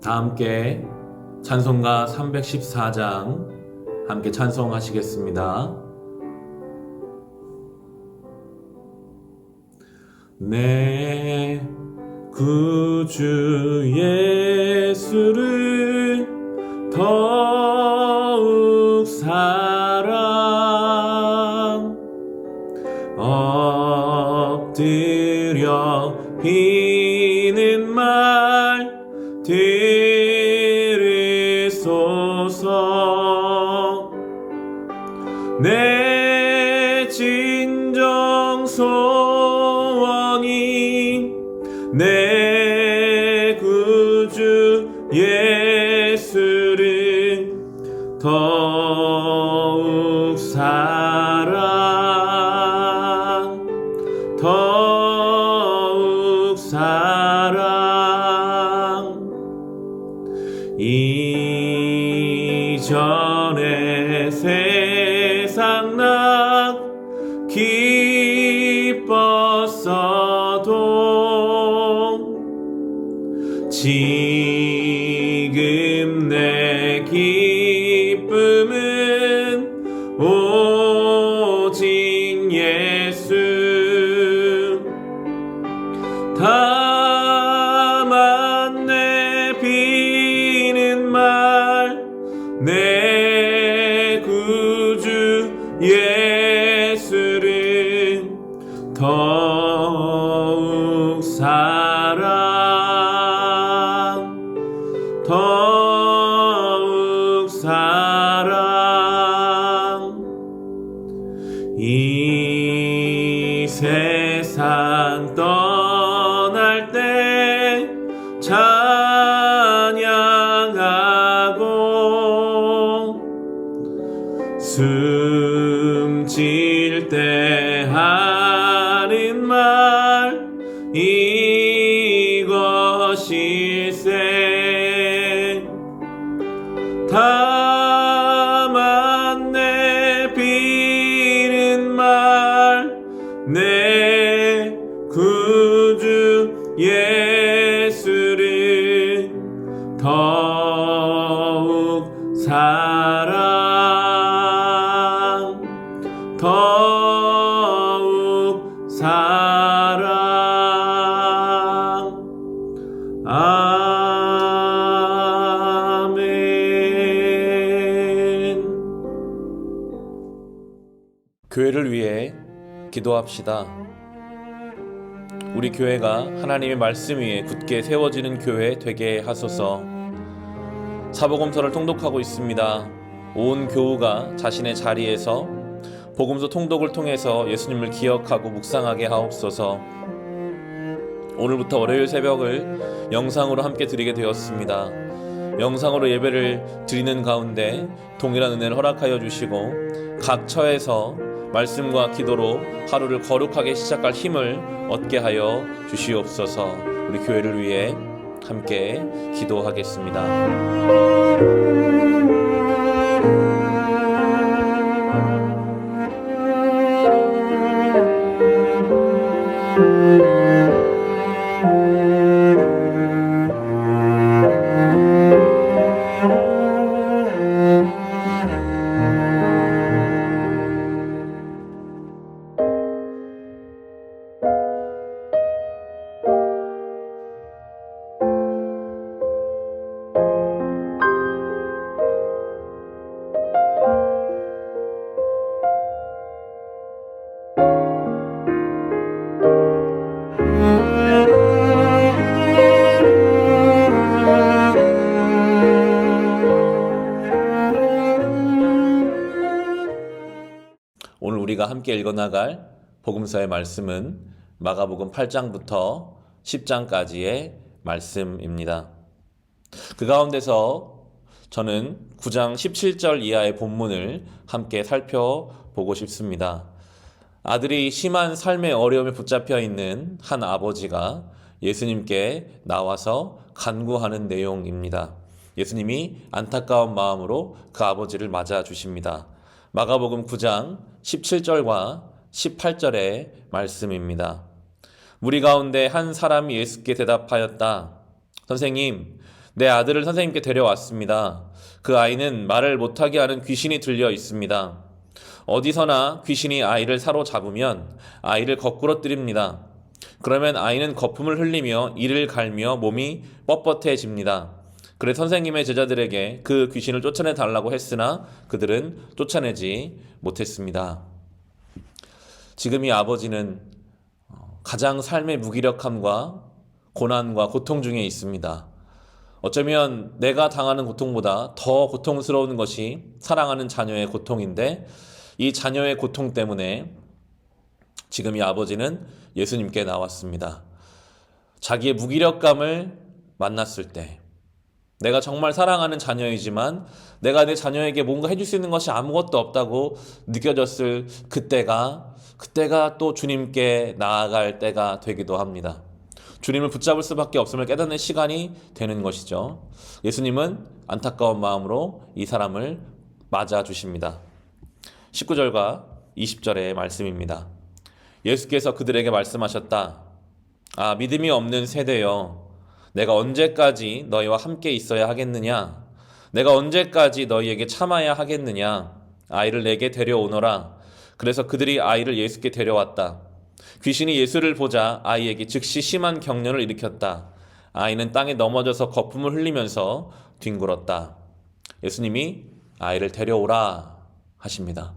다 함께 찬송가 314장 함께 찬송하시겠습니다. 내 구주 예수를 더욱 사랑 엎드려 비는 말 들으소서. 내 진정 소원이 내 구주 예수를 더욱 사랑 더욱 사랑. 이전에 세상 나 기뻤어도 지금 내 기쁨은 오직 예수. 다만 내 비는 말 내 구주 예수를 더욱 사랑 더욱 사랑. 이 세상 떠날 때 찬양하고 숨질 때 하는 말 이것일세. 다만 내 비는 말 내 구주 예수를 더욱 사랑 더욱 사랑. 아멘. 교회를 위해 기도합시다. 우리 교회가 하나님의 말씀 위에 굳게 세워지는 교회 되게 하소서. 사복음서를 통독하고 있습니다. 온 교우가 자신의 자리에서 복음서 통독을 통해서 예수님을 기억하고 묵상하게 하옵소서. 오늘부터 월요일 새벽을 영상으로 함께 드리게 되었습니다. 영상으로 예배를 드리는 가운데 동일한 은혜를 허락하여 주시고 각 처에서 말씀과 기도로 하루를 거룩하게 시작할 힘을 얻게 하여 주시옵소서. 우리 교회를 위해 함께 기도하겠습니다. 오늘 우리가 함께 읽어나갈 복음서의 말씀은 마가복음 8장부터 10장까지의 말씀입니다. 그 가운데서 저는 9장 17절 이하의 본문을 함께 살펴보고 싶습니다. 아들이 심한 삶의 어려움에 붙잡혀 있는 한 아버지가 예수님께 나와서 간구하는 내용입니다. 예수님이 안타까운 마음으로 그 아버지를 맞아 주십니다. 마가복음 9장 17절과 18절의 말씀입니다. 무리 가운데 한 사람이 예수께 대답하였다. 선생님, 내 아들을 선생님께 데려왔습니다. 그 아이는 말을 못하게 하는 귀신이 들려 있습니다. 어디서나 귀신이 아이를 사로잡으면 아이를 거꾸로 뜨립니다. 그러면 아이는 거품을 흘리며 이를 갈며 몸이 뻣뻣해집니다. 그래 선생님의 제자들에게 그 귀신을 쫓아내 달라고 했으나 그들은 쫓아내지 못했습니다. 지금 이 아버지는 가장 삶의 무기력함과 고난과 고통 중에 있습니다. 어쩌면 내가 당하는 고통보다 더 고통스러운 것이 사랑하는 자녀의 고통인데 이 자녀의 고통 때문에 지금 이 아버지는 예수님께 나왔습니다. 자기의 무기력감을 만났을 때 내가 정말 사랑하는 자녀이지만 내가 내 자녀에게 뭔가 해줄 수 있는 것이 아무것도 없다고 느껴졌을 그때가 또 주님께 나아갈 때가 되기도 합니다. 주님을 붙잡을 수밖에 없음을 깨닫는 시간이 되는 것이죠. 예수님은 안타까운 마음으로 이 사람을 맞아주십니다. 19절과 20절의 말씀입니다. 예수께서 그들에게 말씀하셨다. 아, 믿음이 없는 세대여, 내가 언제까지 너희와 함께 있어야 하겠느냐? 내가 언제까지 너희에게 참아야 하겠느냐? 아이를 내게 데려오너라. 그래서 그들이 아이를 예수께 데려왔다. 귀신이 예수를 보자 아이에게 즉시 심한 경련을 일으켰다. 아이는 땅에 넘어져서 거품을 흘리면서 뒹굴었다. 예수님이 아이를 데려오라 하십니다.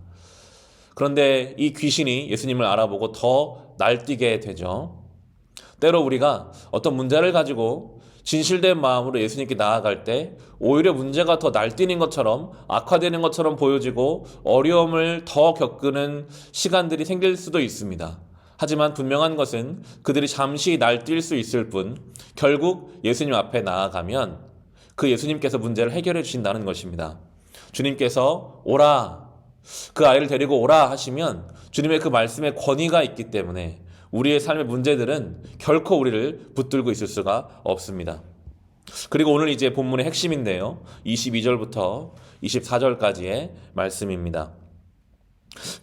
그런데 이 귀신이 예수님을 알아보고 더 날뛰게 되죠. 때로 우리가 어떤 문제를 가지고 진실된 마음으로 예수님께 나아갈 때 오히려 문제가 더 날뛰는 것처럼 악화되는 것처럼 보여지고 어려움을 더 겪는 시간들이 생길 수도 있습니다. 하지만 분명한 것은 그들이 잠시 날뛸 수 있을 뿐 결국 예수님 앞에 나아가면 그 예수님께서 문제를 해결해 주신다는 것입니다. 주님께서 오라, 그 아이를 데리고 오라 하시면 주님의 그 말씀에 권위가 있기 때문에 우리의 삶의 문제들은 결코 우리를 붙들고 있을 수가 없습니다. 그리고 오늘 이제 본문의 핵심인데요. 22절부터 24절까지의 말씀입니다.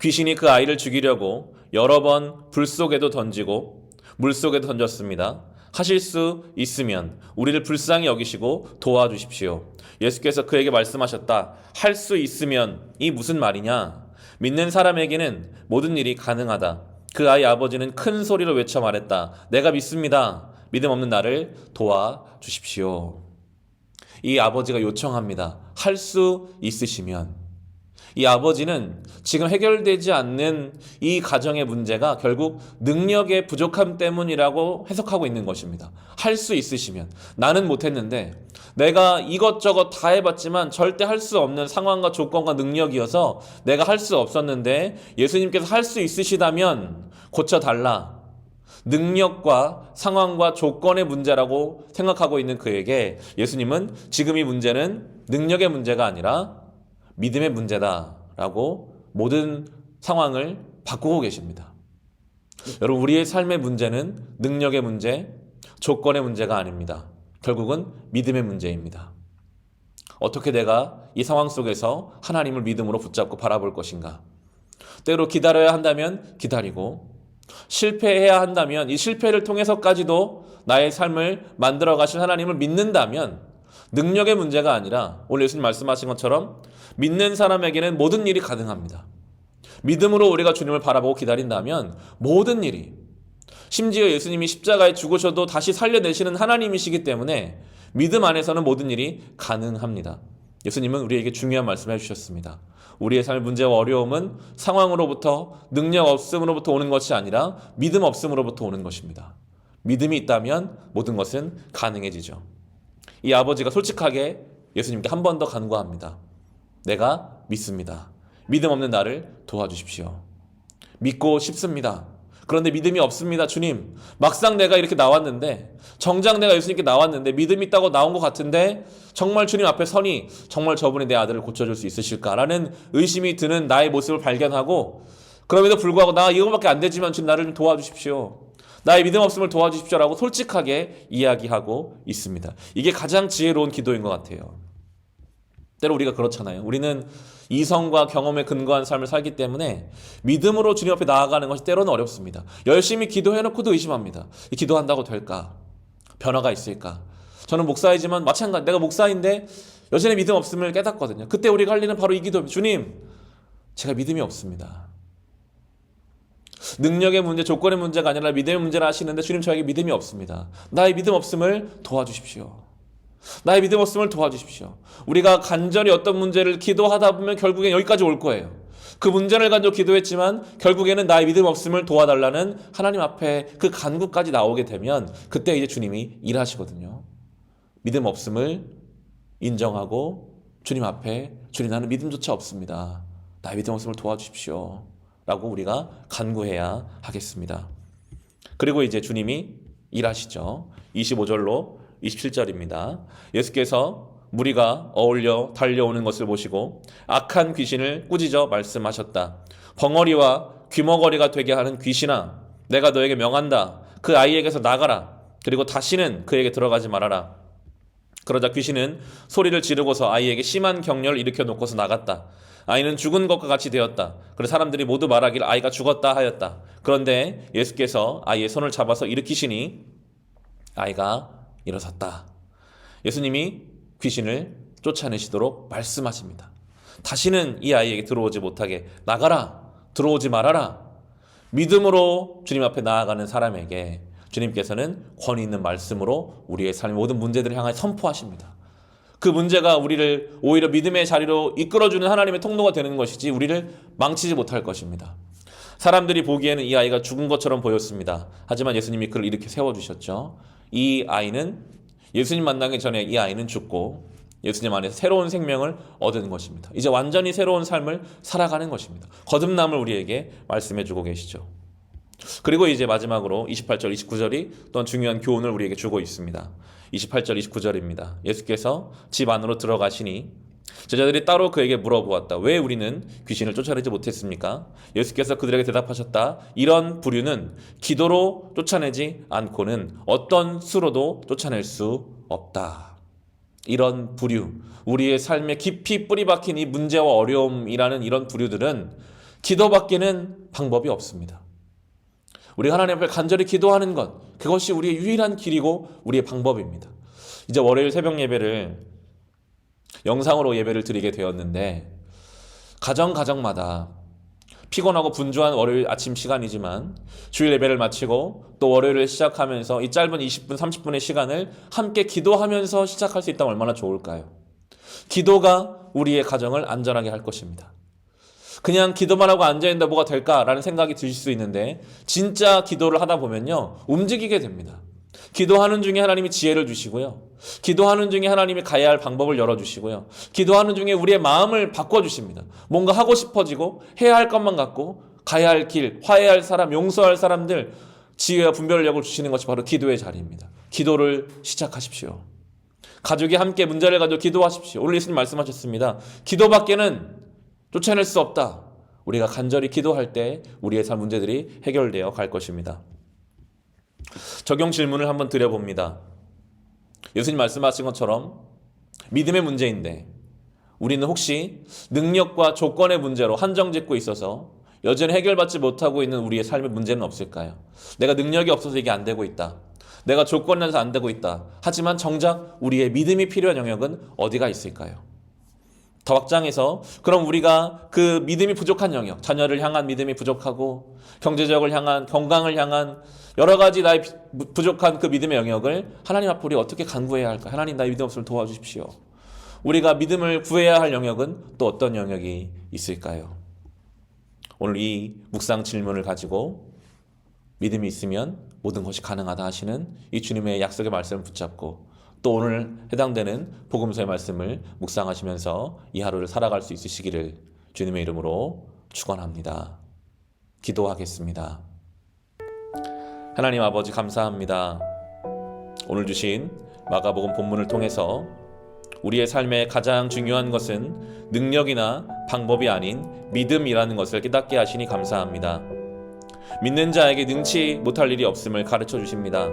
귀신이 그 아이를 죽이려고 여러 번 불 속에도 던지고 물 속에도 던졌습니다. 하실 수 있으면 우리를 불쌍히 여기시고 도와주십시오. 예수께서 그에게 말씀하셨다. 할 수 있으면 이 무슨 말이냐? 믿는 사람에게는 모든 일이 가능하다. 그 아이 아버지는 큰 소리로 외쳐 말했다. 내가 믿습니다. 믿음 없는 나를 도와주십시오. 이 아버지가 요청합니다. 할 수 있으시면. 이 아버지는 지금 해결되지 않는 이 가정의 문제가 결국 능력의 부족함 때문이라고 해석하고 있는 것입니다. 할 수 있으시면. 나는 못했는데 내가 이것저것 다 해봤지만 절대 할 수 없는 상황과 조건과 능력이어서 내가 할 수 없었는데 예수님께서 할 수 있으시다면 고쳐달라. 능력과 상황과 조건의 문제라고 생각하고 있는 그에게 예수님은 지금 이 문제는 능력의 문제가 아니라 믿음의 문제다라고 모든 상황을 바꾸고 계십니다. 여러분, 우리의 삶의 문제는 능력의 문제, 조건의 문제가 아닙니다. 결국은 믿음의 문제입니다. 어떻게 내가 이 상황 속에서 하나님을 믿음으로 붙잡고 바라볼 것인가? 때로 기다려야 한다면 기다리고, 실패해야 한다면 이 실패를 통해서까지도 나의 삶을 만들어 가실 하나님을 믿는다면 능력의 문제가 아니라 오늘 예수님 말씀하신 것처럼 믿는 사람에게는 모든 일이 가능합니다. 믿음으로 우리가 주님을 바라보고 기다린다면 모든 일이, 심지어 예수님이 십자가에 죽으셔도 다시 살려내시는 하나님이시기 때문에 믿음 안에서는 모든 일이 가능합니다. 예수님은 우리에게 중요한 말씀을 해주셨습니다. 우리의 삶의 문제와 어려움은 상황으로부터, 능력 없음으로부터 오는 것이 아니라 믿음 없음으로부터 오는 것입니다. 믿음이 있다면 모든 것은 가능해지죠. 이 아버지가 솔직하게 예수님께 한 번 더 간구합니다. 내가 믿습니다. 믿음 없는 나를 도와주십시오. 믿고 싶습니다. 그런데 믿음이 없습니다. 주님, 막상 내가 이렇게 나왔는데, 정작 내가 예수님께 나왔는데 믿음이 있다고 나온 것 같은데 정말 주님 앞에 서니 정말 저분이 내 아들을 고쳐줄 수 있으실까라는 의심이 드는 나의 모습을 발견하고, 그럼에도 불구하고 나 이거밖에 안 되지만 주님 나를 좀 도와주십시오. 나의 믿음 없음을 도와주십시오라고 솔직하게 이야기하고 있습니다. 이게 가장 지혜로운 기도인 것 같아요. 때로 우리가 그렇잖아요. 우리는 이성과 경험에 근거한 삶을 살기 때문에 믿음으로 주님 앞에 나아가는 것이 때로는 어렵습니다. 열심히 기도해놓고도 의심합니다. 기도한다고 될까? 변화가 있을까? 저는 목사이지만 마찬가지 내가 목사인데 여전히 믿음 없음을 깨닫거든요. 그때 우리가 할 일은 바로 이 기도입니다. 주님, 제가 믿음이 없습니다. 능력의 문제, 조건의 문제가 아니라 믿음의 문제라 하시는데 주님 저에게 믿음이 없습니다. 나의 믿음 없음을 도와주십시오. 나의 믿음 없음을 도와주십시오. 우리가 간절히 어떤 문제를 기도하다 보면 결국엔 여기까지 올 거예요. 그 문제를 가지고 기도했지만 결국에는 나의 믿음 없음을 도와달라는 하나님 앞에 그 간구까지 나오게 되면 그때 이제 주님이 일하시거든요. 믿음 없음을 인정하고 주님 앞에 주님 나는 믿음조차 없습니다. 나의 믿음 없음을 도와주십시오. 라고 우리가 간구해야 하겠습니다. 그리고 이제 주님이 일하시죠. 25절로 27절입니다. 예수께서 무리가 어울려 달려오는 것을 보시고 악한 귀신을 꾸짖어 말씀하셨다. 벙어리와 귀머거리가 되게 하는 귀신아, 내가 너에게 명한다. 그 아이에게서 나가라. 그리고 다시는 그에게 들어가지 말아라. 그러자 귀신은 소리를 지르고서 아이에게 심한 격려를 일으켜 놓고서 나갔다. 아이는 죽은 것과 같이 되었다. 그래서 사람들이 모두 말하길 아이가 죽었다 하였다. 그런데 예수께서 아이의 손을 잡아서 일으키시니 아이가 일어섰다. 예수님이 귀신을 쫓아내시도록 말씀하십니다. 다시는 이 아이에게 들어오지 못하게 나가라, 들어오지 말아라. 믿음으로 주님 앞에 나아가는 사람에게 주님께서는 권위 있는 말씀으로 우리의 삶의 모든 문제들을 향해 선포하십니다. 그 문제가 우리를 오히려 믿음의 자리로 이끌어주는 하나님의 통로가 되는 것이지 우리를 망치지 못할 것입니다. 사람들이 보기에는 이 아이가 죽은 것처럼 보였습니다. 하지만 예수님이 그를 이렇게 세워주셨죠. 이 아이는 예수님 만나기 전에 이 아이는 죽고 예수님 안에서 새로운 생명을 얻은 것입니다. 이제 완전히 새로운 삶을 살아가는 것입니다. 거듭남을 우리에게 말씀해주고 계시죠. 그리고 이제 마지막으로 28절, 29절이 또한 중요한 교훈을 우리에게 주고 있습니다. 28절, 29절입니다. 예수께서 집 안으로 들어가시니 제자들이 따로 그에게 물어보았다. 왜 우리는 귀신을 쫓아내지 못했습니까? 예수께서 그들에게 대답하셨다. 이런 부류는 기도로 쫓아내지 않고는 어떤 수로도 쫓아낼 수 없다. 이런 부류, 우리의 삶에 깊이 뿌리 박힌 이 문제와 어려움이라는 이런 부류들은 기도밖에는 방법이 없습니다. 우리가 하나님 앞에 간절히 기도하는 것, 그것이 우리의 유일한 길이고 우리의 방법입니다. 이제 월요일 새벽 예배를 영상으로 예배를 드리게 되었는데 가정마다 피곤하고 분주한 월요일 아침 시간이지만 주일 예배를 마치고 또 월요일을 시작하면서 이 짧은 20분, 30분의 시간을 함께 기도하면서 시작할 수 있다면 얼마나 좋을까요? 기도가 우리의 가정을 안전하게 할 것입니다. 그냥 기도만 하고 앉아있는데 뭐가 될까라는 생각이 드실 수 있는데 진짜 기도를 하다 보면요 움직이게 됩니다. 기도하는 중에 하나님이 지혜를 주시고요. 기도하는 중에 하나님이 가야 할 방법을 열어주시고요. 기도하는 중에 우리의 마음을 바꿔주십니다. 뭔가 하고 싶어지고 해야 할 것만 같고 가야 할 길, 화해할 사람, 용서할 사람들 지혜와 분별력을 주시는 것이 바로 기도의 자리입니다. 기도를 시작하십시오. 가족이 함께 문제를 가지고 기도하십시오. 오늘 예수님 말씀하셨습니다. 기도밖에는 쫓아낼 수 없다. 우리가 간절히 기도할 때 우리의 삶 문제들이 해결되어 갈 것입니다. 적용 질문을 한번 드려봅니다. 예수님 말씀하신 것처럼 믿음의 문제인데 우리는 혹시 능력과 조건의 문제로 한정짓고 있어서 여전히 해결받지 못하고 있는 우리의 삶의 문제는 없을까요? 내가 능력이 없어서 이게 안 되고 있다. 내가 조건에서 안 되고 있다. 하지만 정작 우리의 믿음이 필요한 영역은 어디가 있을까요? 더 확장해서 그럼 우리가 그 믿음이 부족한 영역, 자녀를 향한 믿음이 부족하고 경제적을 향한, 건강을 향한 여러 가지 나의 부족한 그 믿음의 영역을 하나님 앞에 우리 어떻게 간구해야 할까? 하나님 나의 믿음 없음을 도와주십시오. 우리가 믿음을 구해야 할 영역은 또 어떤 영역이 있을까요? 오늘 이 묵상 질문을 가지고 믿음이 있으면 모든 것이 가능하다 하시는 이 주님의 약속의 말씀을 붙잡고 또 오늘 해당되는 복음서의 말씀을 묵상하시면서 이 하루를 살아갈 수 있으시기를 주님의 이름으로 축원합니다. 기도하겠습니다. 하나님 아버지 감사합니다. 오늘 주신 마가복음 본문을 통해서 우리의 삶의 가장 중요한 것은 능력이나 방법이 아닌 믿음이라는 것을 깨닫게 하시니 감사합니다. 믿는 자에게 능치 못할 일이 없음을 가르쳐 주십니다.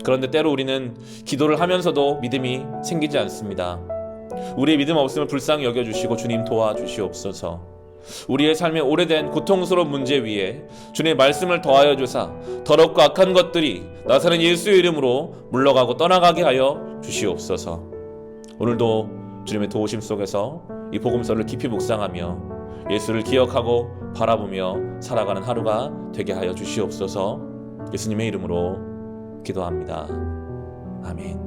그런데 때로 우리는 기도를 하면서도 믿음이 생기지 않습니다. 우리의 믿음 없음을 불쌍히 여겨주시고 주님 도와주시옵소서. 우리의 삶의 오래된 고통스러운 문제 위에 주님의 말씀을 더하여 주사 더럽고 악한 것들이 나사렛 예수의 이름으로 물러가고 떠나가게 하여 주시옵소서. 오늘도 주님의 도우심 속에서 이 복음서를 깊이 묵상하며 예수를 기억하고 바라보며 살아가는 하루가 되게 하여 주시옵소서. 예수님의 이름으로 기도합니다. 아멘.